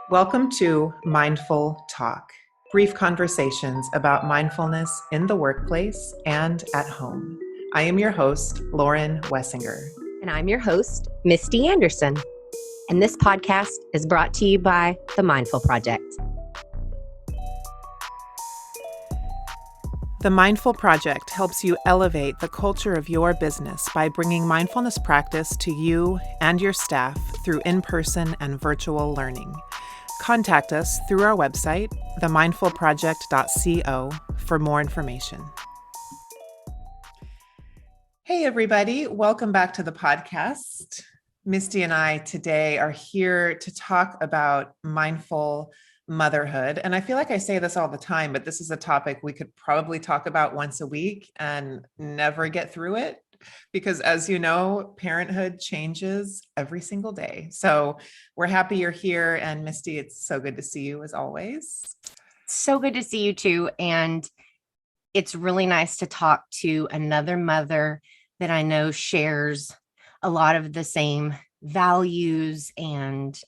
Welcome to Mindful Talk, brief conversations about mindfulness in the workplace and at home. I am your host, Lauren Wessinger. And I'm your host, Misti Anderson. And this podcast is brought to you by the Mindful Project. The Mindful Project helps you elevate the culture of your business by bringing mindfulness practice to you and your staff through in-person and virtual learning. Contact us through our website, themindfulproject.co, for more information. Hey, everybody. Welcome back to the podcast. Misti and I today are here to talk about mindful motherhood. And I feel like I say this all the time, but this is a topic we could probably talk about once a week and never get through it. Because as you know, parenthood changes every single day. So we're happy you're here. And Misti, it's so good to see you as always. So good to see you too. And it's really nice to talk to another mother that I know shares a lot of the same values and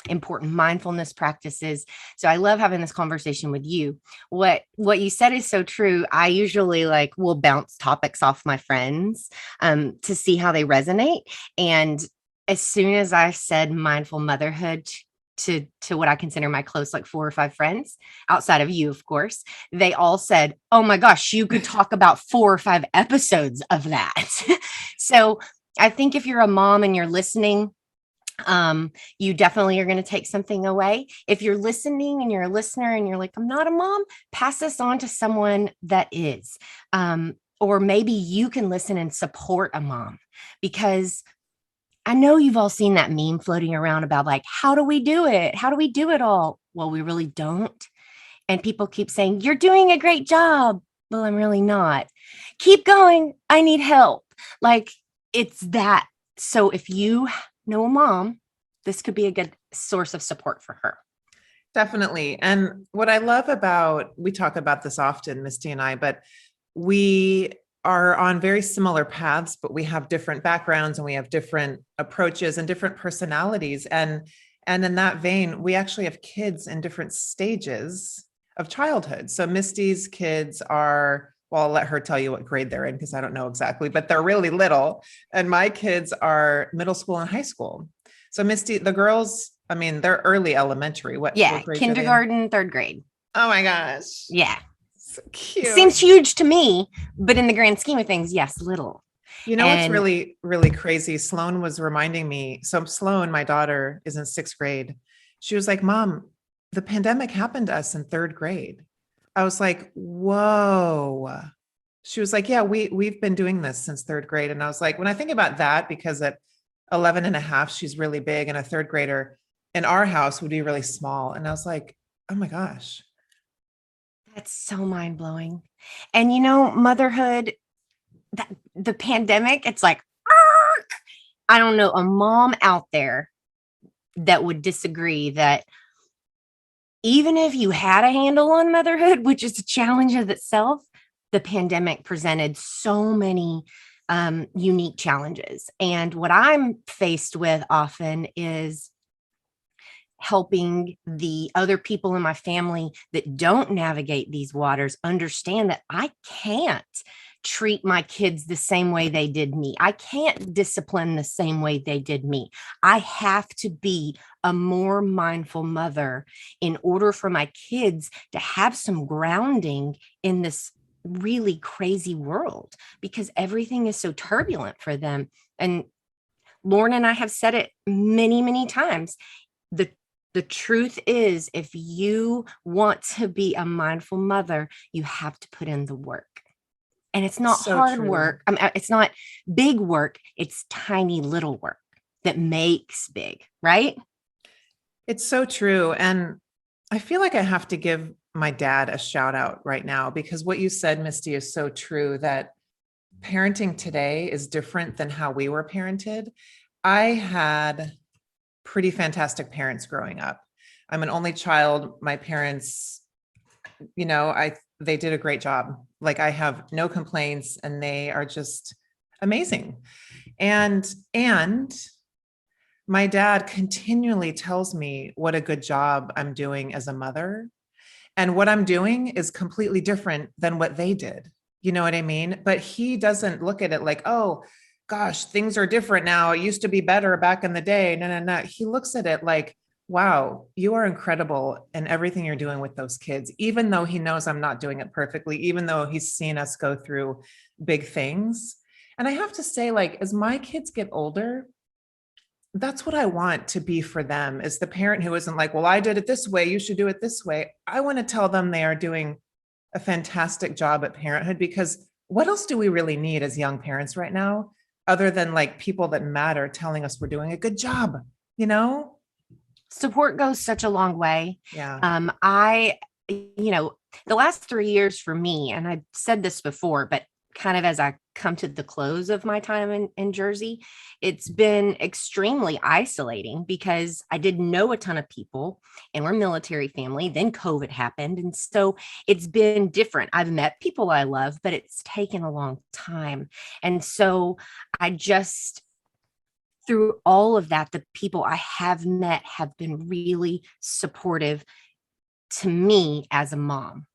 important mindfulness practices. So I love having this conversation with you. What you said is so true. I usually will bounce topics off my friends to see how they resonate. And as soon as I said mindful motherhood to what I consider my close, 4 or 5 friends outside of you, of course, they all said, oh my gosh, you could talk about 4 or 5 episodes of that. So I think if you're a mom and you're listening, you definitely are going to take something away. If you're listening and you're a listener and you're like, I'm not a mom, pass this on to someone that is. Or maybe you can listen and support a mom, because I know you've all seen that meme floating around about how do we do it? How do we do it all? Well, we really don't. And people keep saying, you're doing a great job. Well, I'm really not. Keep going. I need help. It's that. So if you know a mom, this could be a good source of support for her. Definitely. And what I love about, we talk about this often, Misti and I, but we are on very similar paths, but we have different backgrounds and we have different approaches and different personalities. And in that vein, we actually have kids in different stages of childhood. So Misti's kids are, well, I'll let her tell you what grade they're in because I don't know exactly, but they're really little. And my kids are middle school and high school. So Misti, the girls, I mean, they're early elementary. What grade kindergarten, 3rd grade. Oh my gosh. Yeah. So cute. It seems huge to me, but in the grand scheme of things, yes, little. You know, what's really, really crazy? Sloan was reminding me. So Sloan, my daughter, is in 6th grade. She was like, Mom, the pandemic happened to us in 3rd grade. I was like, whoa. She was like, yeah, we've been doing this since 3rd grade. And I was like, when I think about that, because at 11 and a half, she's really big, and a 3rd grader in our house would be really small. And I was like, oh my gosh. That's so mind blowing. And motherhood, the pandemic, it's like, argh! I don't know a mom out there that would disagree that even if you had a handle on motherhood, which is a challenge of itself, the pandemic presented so many unique challenges. And what I'm faced with often is helping the other people in my family that don't navigate these waters understand that I can't treat my kids the same way they did me. I can't discipline the same way they did me. I have to be a more mindful mother in order for my kids to have some grounding in this really crazy world, because everything is so turbulent for them. And Lauren and I have said it many, many times. The truth is, if you want to be a mindful mother, you have to put in the work. And it's not hard work. I mean, it's not big work. It's tiny little work that makes big, right? It's so true. And I feel like I have to give my dad a shout out right now, because what you said, Misti, is so true, that parenting today is different than how we were parented. I had pretty fantastic parents growing up. I'm an only child. My parents, they did a great job. I have no complaints, and they are just amazing. And my dad continually tells me what a good job I'm doing as a mother. And what I'm doing is completely different than what they did. You know what I mean? But he doesn't look at it like, oh, gosh, things are different now. It used to be better back in the day. No, no, no. He looks at it like, wow, you are incredible in everything you're doing with those kids, even though he knows I'm not doing it perfectly, even though he's seen us go through big things. And I have to say, like, as my kids get older, that's what I want to be for them, is the parent who isn't like, well, I did it this way, you should do it this way. I want to tell them they are doing a fantastic job at parenthood, because what else do we really need as young parents right now other than like people that matter telling us we're doing a good job, you know? Support goes such a long way. Yeah. I, the last 3 years for me, and I've said this before, but kind of as I come to the close of my time in Jersey, it's been extremely isolating because I didn't know a ton of people and we're a military family. Then COVID happened. And so it's been different. I've met people I love, but it's taken a long time. And so I just, through all of that, the people I have met have been really supportive to me as a mom.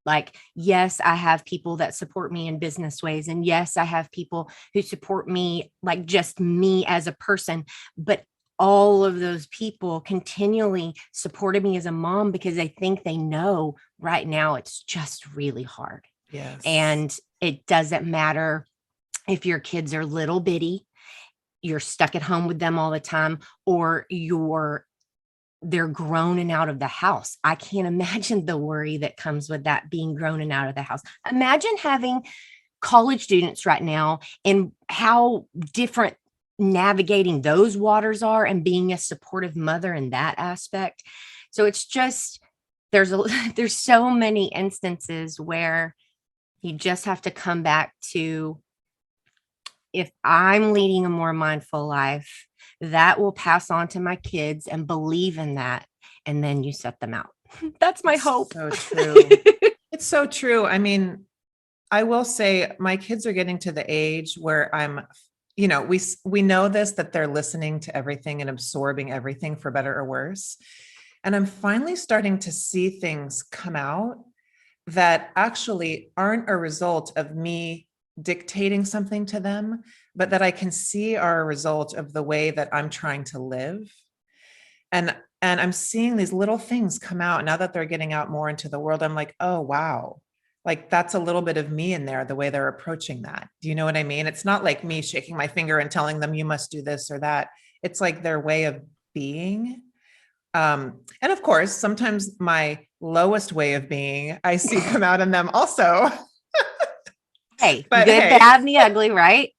Like, yes, I have people that support me in business ways. And yes, I have people who support me, like just me as a person. But all of those people continually supported me as a mom because I think they know right now it's just really hard. Yes. And it doesn't matter if your kids are little bitty, you're stuck at home with them all the time, or they're grown and out of the house. I can't imagine the worry that comes with that, being grown and out of the house. Imagine having college students right now and how different navigating those waters are and being a supportive mother in that aspect. So it's just, there's so many instances where you just have to come back to, if I'm leading a more mindful life, that will pass on to my kids and believe in that. And then you set them out. That's my hope. So true. It's so true. I mean, I will say my kids are getting to the age where we know this, that they're listening to everything and absorbing everything for better or worse. And I'm finally starting to see things come out that actually aren't a result of me dictating something to them, but that I can see are a result of the way that I'm trying to live. And I'm seeing these little things come out now that they're getting out more into the world. I'm like, oh wow. Like that's a little bit of me in there, the way they're approaching that. Do you know what I mean? It's not like me shaking my finger and telling them you must do this or that. It's like their way of being. And of course, sometimes my lowest way of being, I see come out in them also. Hey, But good, hey, bad, and the ugly, right?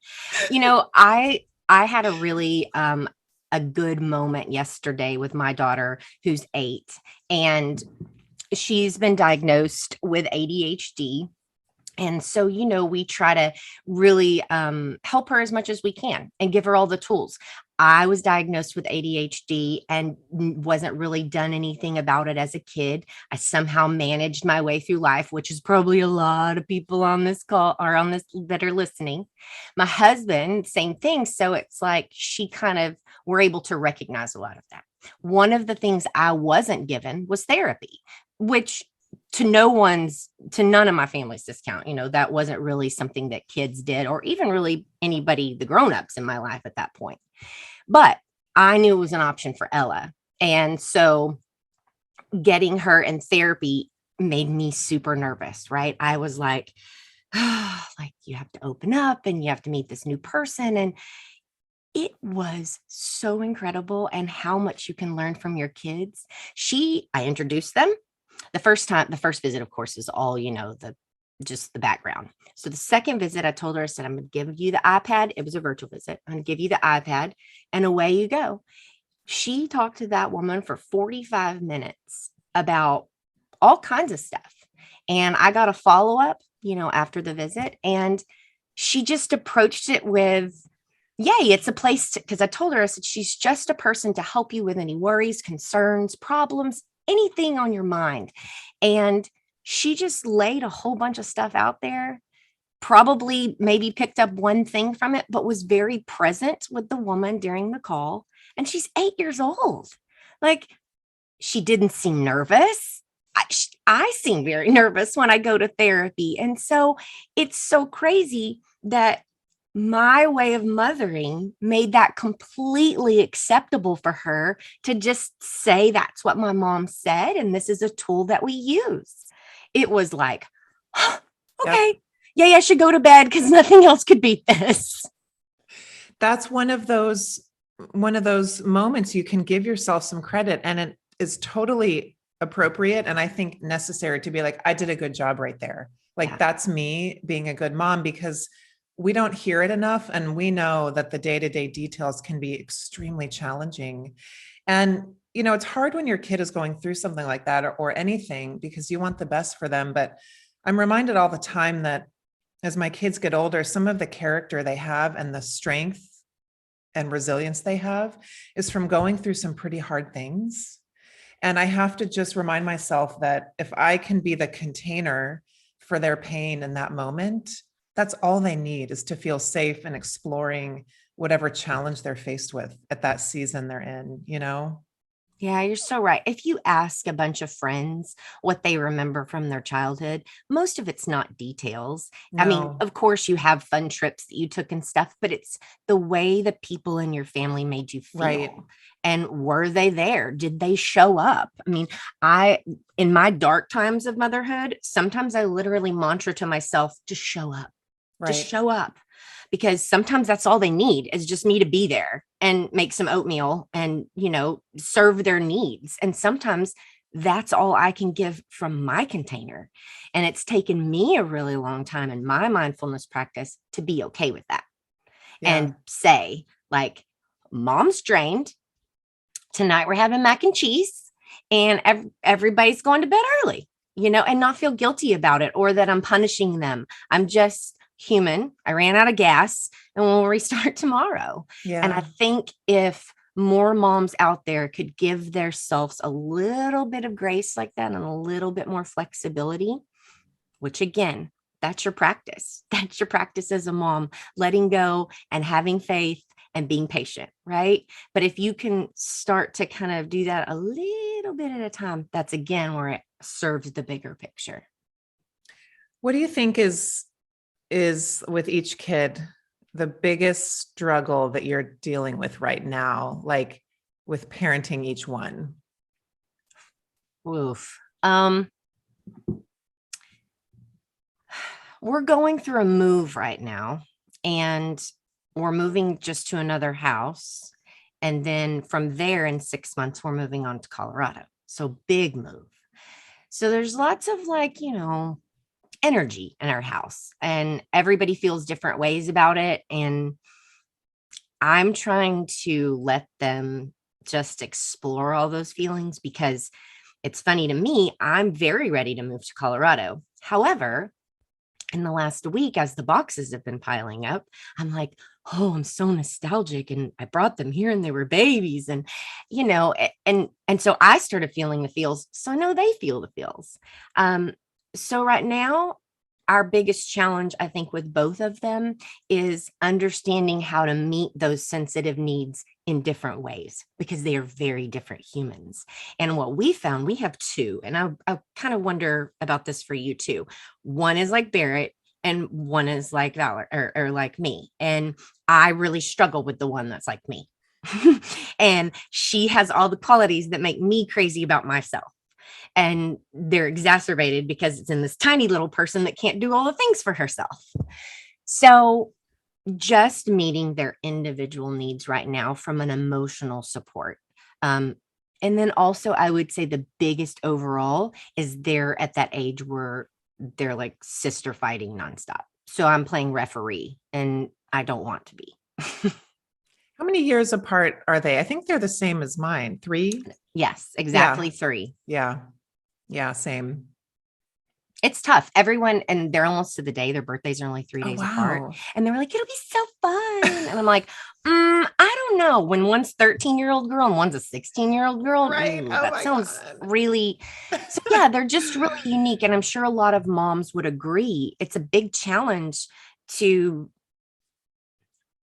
I had a really a good moment yesterday with my daughter who's 8, and she's been diagnosed with ADHD. And so, we try to really help her as much as we can and give her all the tools. I was diagnosed with ADHD and wasn't really done anything about it as a kid. I somehow managed my way through life, which is probably a lot of people on this call or on this that are listening. My husband, same thing. So it's like we're able to recognize a lot of that. One of the things I wasn't given was therapy, which to none of my family's discount, that wasn't really something that kids did, or even really anybody, the grownups in my life at that point. But I knew it was an option for Ella. And so getting her in therapy made me super nervous, right? I was like, like you have to open up and you have to meet this new person. And it was so incredible, and how much you can learn from your kids. I introduced them. The first visit, of course, is all, just the background. So the second visit, I told her, I said, I'm going to give you the iPad. It was a virtual visit. I'm going to give you the iPad and away you go. She talked to that woman for 45 minutes about all kinds of stuff. And I got a follow-up, after the visit. And she just approached it with, yay, it's a place because I told her, I said, she's just a person to help you with any worries, concerns, problems, anything on your mind. And she just laid a whole bunch of stuff out there, probably maybe picked up one thing from it, but was very present with the woman during the call and she's 8 years old. Like, she didn't seem nervous. I seem very nervous when I go to therapy. And so it's so crazy that my way of mothering made that completely acceptable for her to just say, that's what my mom said. And this is a tool that we use. It was like, okay, Yep. yeah, I should go to bed because nothing else could beat this. That's one of those moments you can give yourself some credit, and it is totally appropriate and I think necessary to be like, I did a good job right there. Like, Yeah. that's me being a good mom, because we don't hear it enough, and we know that the day-to-day details can be extremely challenging. And it's hard when your kid is going through something like that, or anything, because you want the best for them. But I'm reminded all the time that as my kids get older, some of the character they have and the strength and resilience they have is from going through some pretty hard things. And I have to just remind myself that if I can be the container for their pain in that moment, that's all they need, is to feel safe and exploring whatever challenge they're faced with at that season they're in. Yeah, you're so right. If you ask a bunch of friends what they remember from their childhood, most of it's not details. I mean, No, of course, you have fun trips that you took and stuff, but it's the way the people in your family made you right. feel. And were they there? Did they show up? I mean, in my dark times of motherhood, sometimes I literally mantra to myself to show up, just Right. show up, because sometimes that's all they need is just me to be there and make some oatmeal and, serve their needs. And sometimes that's all I can give from my container. And it's taken me a really long time in my mindfulness practice to be okay with that Yeah. and say, like, mom's drained. Tonight we're having mac and cheese, and everybody's going to bed early, and not feel guilty about it or that I'm punishing them. I'm just human. I ran out of gas and we'll restart tomorrow. And I Yeah. think if more moms out there could give themselves a little bit of grace like that and a little bit more flexibility, which again, that's your practice. That's your practice as a mom, letting go and having faith and being patient, right? But if you can start to kind of do that a little bit at a time, that's again where it serves the bigger picture. What do you think is with each kid the biggest struggle that you're dealing with right now, like with parenting each one? Oof. We're going through a move right now, and we're moving just to another house. And then from there, in 6 months, we're moving on to Colorado. So big move. So there's lots of, like, energy in our house, and everybody feels different ways about it. And I'm trying to let them just explore all those feelings, because it's funny to me, I'm very ready to move to Colorado. However, in the last week, as the boxes have been piling up, I'm like, oh, I'm so nostalgic. And I brought them here and they were babies. And, and so I started feeling the feels. So I know they feel the feels. So right now, our biggest challenge, I think, with both of them is understanding how to meet those sensitive needs in different ways, because they are very different humans. And what we found, we have two, and I kind of wonder about this for you too. One is like Barrett, and one is like Valor, or like me. And I really struggle with the one that's like me. And she has all the qualities that make me crazy about myself. And they're exacerbated because it's in this tiny little person that can't do all the things for herself. So just meeting their individual needs right now from an emotional support. And then also, I would say the biggest overall is they're at that age where they're like sister fighting nonstop. So I'm playing referee, and I don't want to be. How many years apart are they? I think they're the same as mine. 3? Yes, Yeah. exactly 3. Yeah. Yeah. Same. It's tough. Everyone, and they're almost to the day, their birthdays are only 3 Oh, days apart. wow. And they were like, it'll be so fun. And I'm like, I don't know. When one's 13-year-old girl and one's a 16-year-old girl, Right. ooh, Oh that my sounds God. really, so yeah, they're just really unique. And I'm sure a lot of moms would agree. It's a big challenge to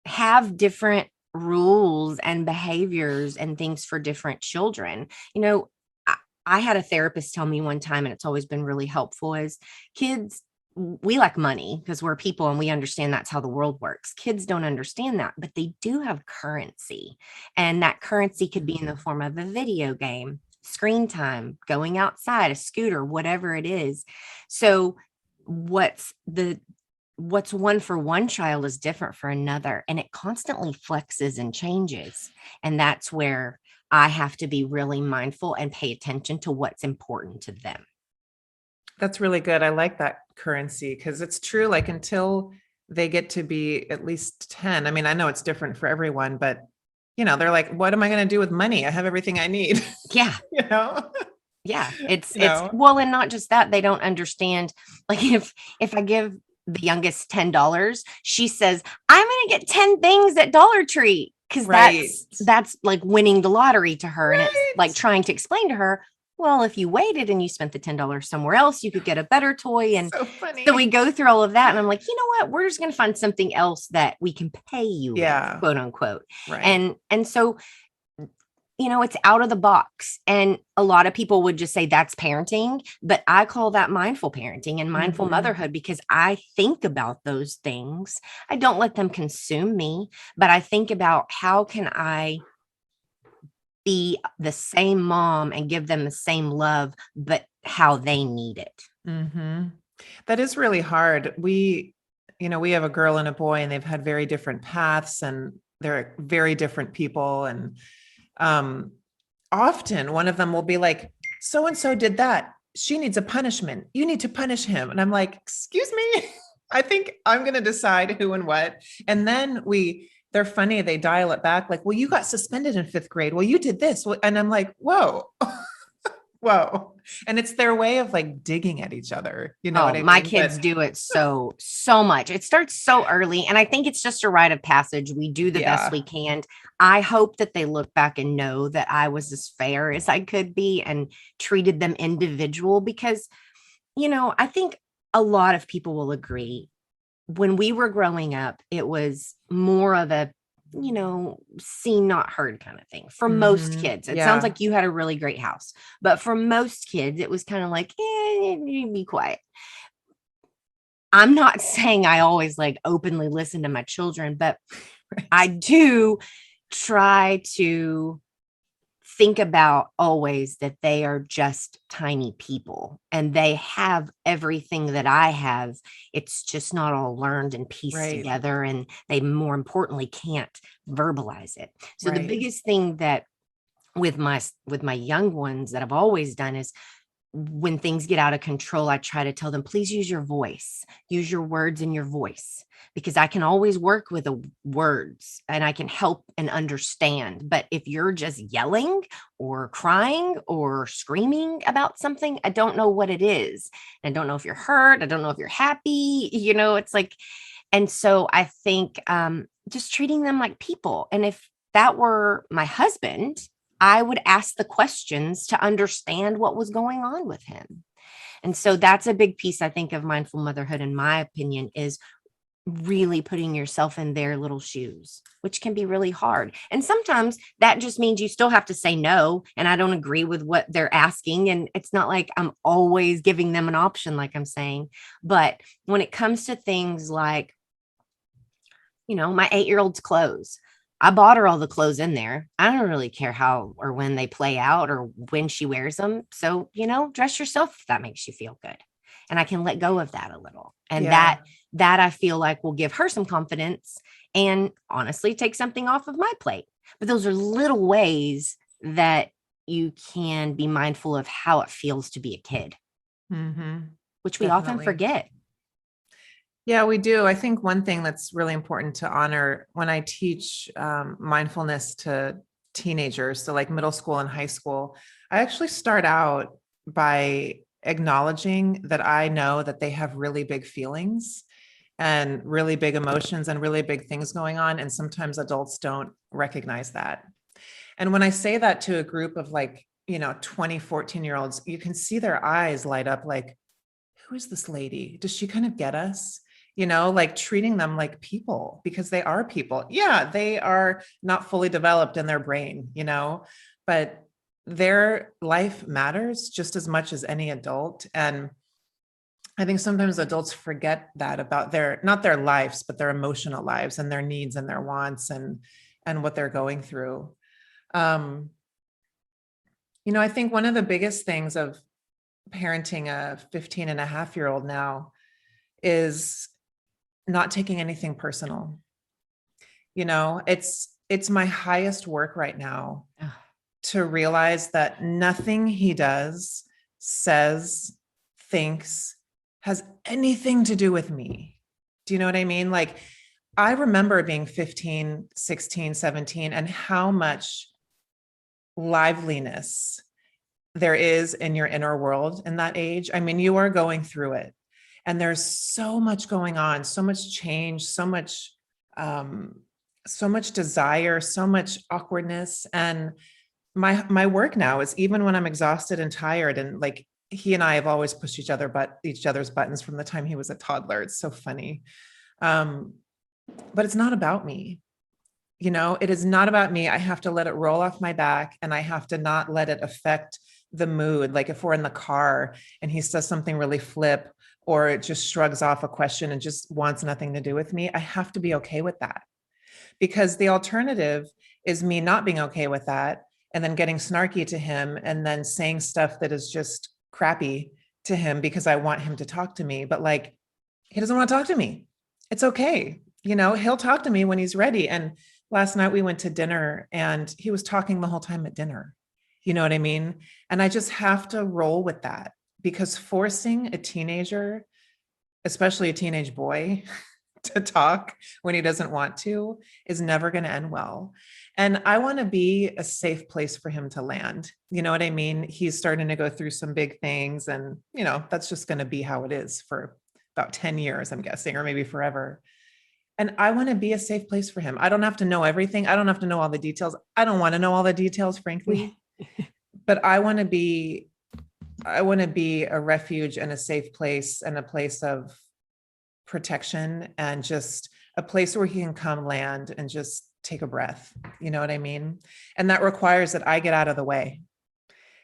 have different rules and behaviors and things for different children. You know, I had a therapist tell me one time, and it's always been really helpful, is kids, we like money because we're people and we understand that's how the world works. Kids don't understand that, but they do have currency. And that currency could be in the form of a video game, screen time, going outside, a scooter, whatever it is. So what's one for one child is different for another, and it constantly flexes and changes. And that's where I have to be really mindful and pay attention to what's important to them. That's really good. I like that currency because it's true. Like until they get to be at least 10. I mean, I know it's different for everyone, but they're like, what am I going to do with money? I have everything I need. Yeah. you know? Yeah. It's No. well, and not just that, they don't understand. Like if I give the youngest $10, she says, I'm gonna get 10 things at Dollar Tree. Cause Right. that's like winning the lottery to her. And it's like Right. trying to explain to her, well, if you waited and you spent the $10 somewhere else, you could get a better toy. And So so we funny. go through all of that. And I'm like, you know what? We're just going to find something else that we can pay you with, Yeah. quote unquote. Right. And so, it's out of the box. And a lot of people would just say that's parenting, but I call that mindful parenting and mindful Mhm. motherhood because I think about those things. I don't let them consume me, but I think about how can I be the same mom and give them the same love, but how they need it. Mhm. That is really hard. We have a girl and a boy, and they've had very different paths, and they're very different people. And um, often one of them will be like, so and so did that. She needs a punishment. You need to punish him. And I'm like, excuse me. I think I'm going to decide who and what. And then they're funny. They dial it back like, well, you got suspended in fifth grade. Well, you did this. And I'm like, whoa, whoa. And it's their way of like digging at each other. You know Oh, what I my mean? kids But do it so much. It starts so early. And I think it's just a rite of passage. We do the best yeah, we can. I hope that they look back and know that I was as fair as I could be and treated them individual because, I think a lot of people will agree. When we were growing up, it was more of a, seen, not heard kind of thing for most kids. It sounds yeah, like you had a really great house, but for most kids, it was kind of like, you be quiet. I'm not saying I always like openly listen to my children, but I right, do try to think about always that they are just tiny people and they have everything that I have. It's just not all learned and pieced right, together, and they more importantly can't verbalize it. So the right. biggest thing that with my young ones that I've always done is when things get out of control, I try to tell them, please use your voice, use your words and your voice, because I can always work with the words and I can help and understand. But if you're just yelling or crying or screaming about something, I don't know what it is. I don't know if you're hurt. I don't know if you're happy. It's like, and so I think just treating them like people. And if that were my husband, I would ask the questions to understand what was going on with him. And so that's a big piece, I think, of mindful motherhood, in my opinion, is really putting yourself in their little shoes, which can be really hard. And sometimes that just means you still have to say no. And I don't agree with what they're asking. And it's not like I'm always giving them an option, like I'm saying. But when it comes to things like, my 8-year-old's clothes. I bought her all the clothes in there. I don't really care how or when they play out or when she wears them. So, dress yourself if that makes you feel good. And I can let go of that a little. And that Yeah. that I feel like will give her some confidence and honestly take something off of my plate. But those are little ways that you can be mindful of how it feels to be a kid, Mm-hmm. which we often Definitely. forget. Yeah, we do. I think one thing that's really important to honor when I teach mindfulness to teenagers, so like middle school and high school, I actually start out by acknowledging that I know that they have really big feelings and really big emotions and really big things going on. And sometimes adults don't recognize that. And when I say that to a group of like, 20, 14-year olds, you can see their eyes light up like, who is this lady? Does she kind of get us? like treating them like people because they are people. Yeah, they are not fully developed in their brain, but their life matters just as much as any adult. And I think sometimes adults forget that about not their lives, but their emotional lives and their needs and their wants and what they're going through. Um, I think one of the biggest things of parenting a 15 and a half year old now is not taking anything personal. It's my highest work right now to realize that nothing he does, says, thinks has anything to do with me. Do you know what I mean? Like, I remember being 15, 16, 17, and how much liveliness there is in your inner world in that age. I mean, you are going through it, and there's so much going on, so much change, so much desire, so much awkwardness. And my work now is, even when I'm exhausted and tired, and like, he and I have always pushed each other's buttons from the time he was a toddler. It's so funny. But it's not about me. It is not about me. I have to let it roll off my back, and I have to not let it affect the mood. Like, if we're in the car and he says something really flip, or it just shrugs off a question and just wants nothing to do with me, I have to be okay with that. Because the alternative is me not being okay with that, and then getting snarky to him, and then saying stuff that is just crappy to him because I want him to talk to me. But like, he doesn't want to talk to me. It's okay. He'll talk to me when he's ready. And last night we went to dinner, and he was talking the whole time at dinner. You know what I mean? And I just have to roll with that, because forcing a teenager, especially a teenage boy, to talk when he doesn't want to is never going to end well. And I want to be a safe place for him to land. You know what I mean? He's starting to go through some big things, and, that's just going to be how it is for about 10 years, I'm guessing, or maybe forever. And I want to be a safe place for him. I don't have to know everything. I don't have to know all the details. I don't want to know all the details, frankly, but I want to be a refuge and a safe place, and a place of protection, and just a place where he can come land and just take a breath. You know what I mean? And that requires that I get out of the way.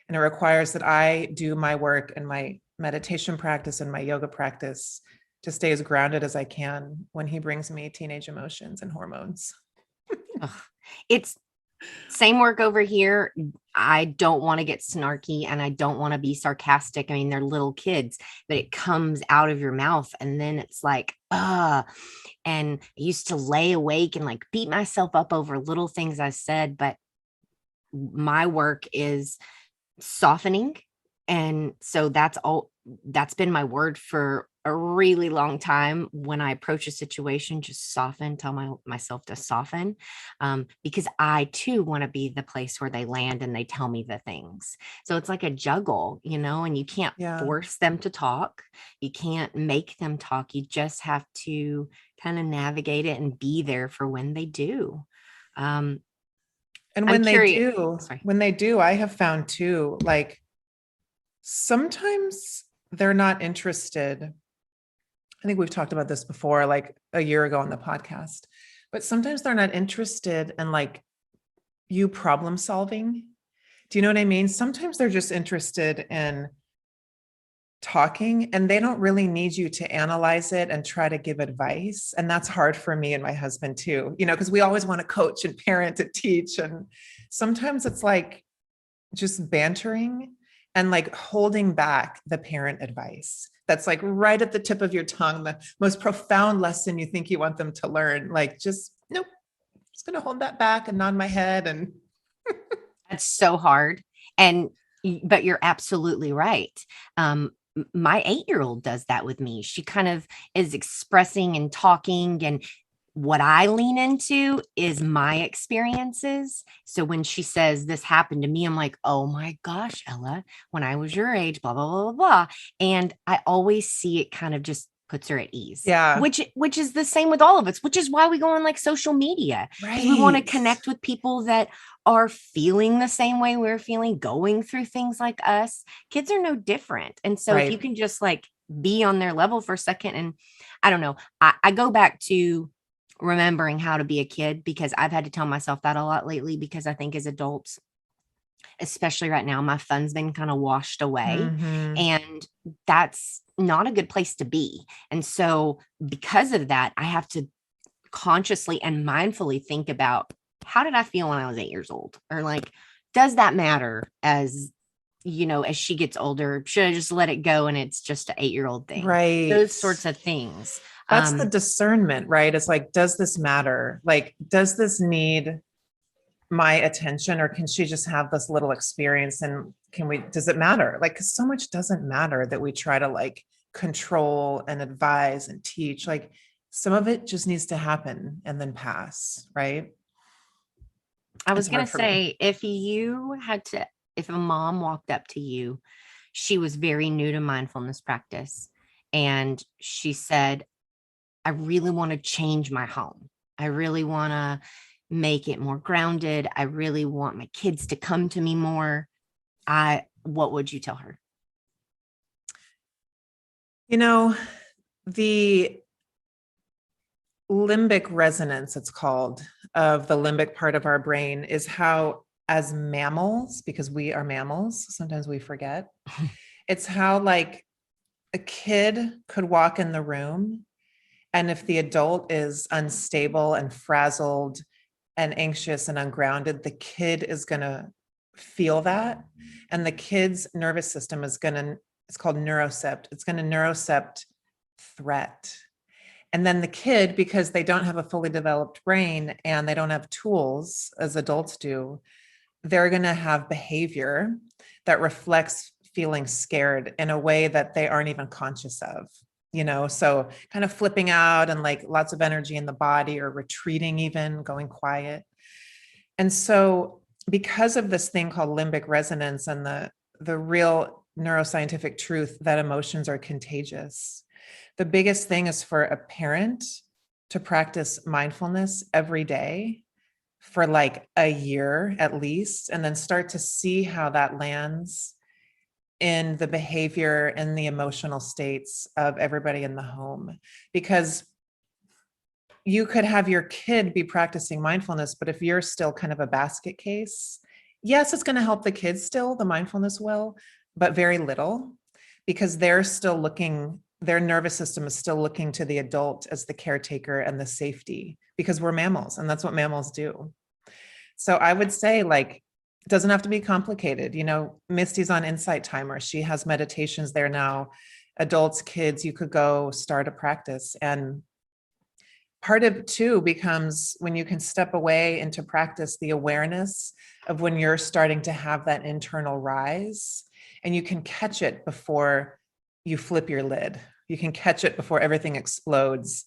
And it requires that I do my work and my meditation practice and my yoga practice to stay as grounded as I can when he brings me teenage emotions and hormones. It's same work over here. I don't want to get snarky, and I don't want to be sarcastic. I mean, they're little kids, but it comes out of your mouth, and then it's like, and I used to lay awake and like beat myself up over little things I said, but my work is softening. And so that's been my word for a really long time. When I approach a situation, just soften, tell myself to soften, because I too want to be the place where they land and they tell me the things. So it's like a juggle, and you can't force them to talk. You can't make them talk. You just have to kind of navigate it and be there for when they do. And when they do, I have found too, like, sometimes they're not interested. I think we've talked about this before, like a year ago on the podcast, but sometimes they're not interested in like you problem solving. Do you know what I mean? Sometimes they're just interested in talking, and they don't really need you to analyze it and try to give advice. And that's hard for me and my husband too, because we always want to coach and parent and teach. And sometimes it's like just bantering and like holding back the parent advice that's like right at the tip of your tongue, the most profound lesson you think you want them to learn. Like, just nope, just going to hold that back and nod my head. And that's so hard. But you're absolutely right. My 8-year-old does that with me. She kind of is expressing and talking, and what I lean into is my experiences. So when she says this happened to me, I'm like, oh my gosh, Ella, when I was your age, blah, blah, blah, blah, blah. And I always see it kind of just puts her at ease. Yeah. Which is the same with all of us, which is why we go on like social media. Right. We want to connect with people that are feeling the same way we're feeling, going through things like us. Kids are no different. And so if you can just like be on their level for a second. And I don't know. I go back to remembering how to be a kid, because I've had to tell myself that a lot lately, because I think as adults, especially right now, my fun's been kind of washed away, Mhm. and that's not a good place to be. And so because of that, I have to consciously and mindfully think about, how did I feel when I was 8 years old? Or like, does that matter as, as she gets older? Should I just let it go and it's just an 8-year-old thing? Right. Those sorts of things. That's the discernment, right? It's like, does this matter? Like, does this need my attention, or can she just have this little experience, and does it matter? Like, 'cause so much doesn't matter that we try to like control and advise and teach. Like, some of it just needs to happen and then pass, right? I It's was going hard to for me. say, if a mom walked up to you, she was very new to mindfulness practice, and she said, I really want to change my home. I really want to make it more grounded. I really want my kids to come to me more. What would you tell her? You know, the limbic resonance, it's called, of the limbic part of our brain is how, as mammals, because we are mammals, sometimes we forget, it's how like a kid could walk in the room, and if the adult is unstable and frazzled and anxious and ungrounded, the kid is going to feel that. And the kid's nervous system is going to, it's called neurocept. It's going to neurocept threat. And then the kid, because they don't have a fully developed brain and they don't have tools as adults do, they're going to have behavior that reflects feeling scared in a way that they aren't even conscious of. So kind of flipping out and like lots of energy in the body, or retreating, even going quiet. And so because of this thing called limbic resonance, and the real neuroscientific truth that emotions are contagious, the biggest thing is for a parent to practice mindfulness every day for like a year at least, and then start to see how that lands in the behavior and the emotional states of everybody in the home. Because you could have your kid be practicing mindfulness, but if you're still kind of a basket case, yes, it's going to help the kids still, the mindfulness will, but very little, because they're still looking, their nervous system is still looking to the adult as the caretaker and the safety, because we're mammals and that's what mammals do. So I would say, like, it doesn't have to be complicated. Misti's on Insight Timer. She has meditations there now. Adults, kids, you could go start a practice. And part of it too becomes, when you can step away into practice, the awareness of when you're starting to have that internal rise, and you can catch it before you flip your lid. You can catch it before everything explodes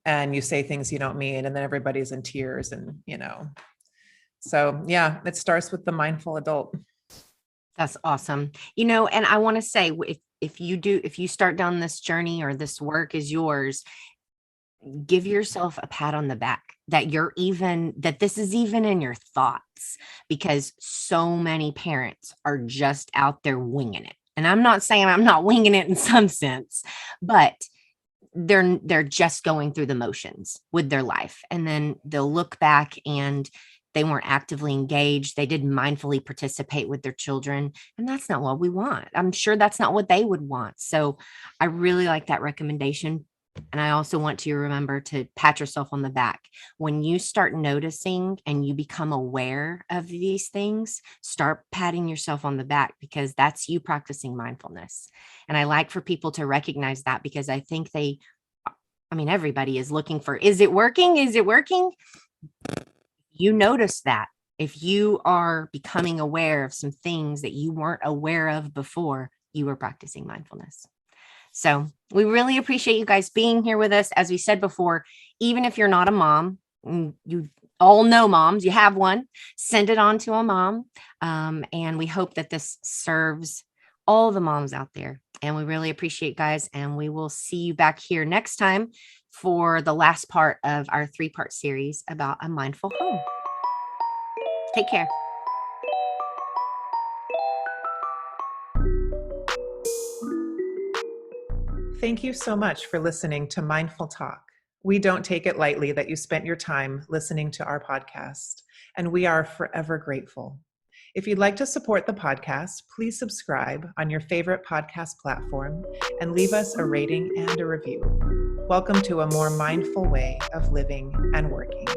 and you say things you don't mean, and then everybody's in tears. So yeah, it starts with the mindful adult. That's awesome. And I want to say, if you start down this journey, or this work is yours, give yourself a pat on the back that this is even in your thoughts, because so many parents are just out there winging it. And I'm not saying I'm not winging it in some sense, but they're just going through the motions with their life, and then they'll look back and they weren't actively engaged. They didn't mindfully participate with their children, and that's not what we want. I'm sure that's not what they would want. So I really like that recommendation. And I also want you to remember to pat yourself on the back. When you start noticing and you become aware of these things, start patting yourself on the back, because that's you practicing mindfulness. And I like for people to recognize that, because I think everybody is looking for, is it working? Is it working? You notice that. If you are becoming aware of some things that you weren't aware of before, you were practicing mindfulness. So we really appreciate you guys being here with us. As we said before, even if you're not a mom, you all know moms, you have one, send it on to a mom. And we hope that this serves all the moms out there. And we really appreciate you guys. And we will see you back here next time for the last part of our 3-part series about a mindful home. Take care. Thank you so much for listening to Mindful Talk. We don't take it lightly that you spent your time listening to our podcast, and we are forever grateful. If you'd like to support the podcast, please subscribe on your favorite podcast platform and leave us a rating and a review. Welcome to a more mindful way of living and working.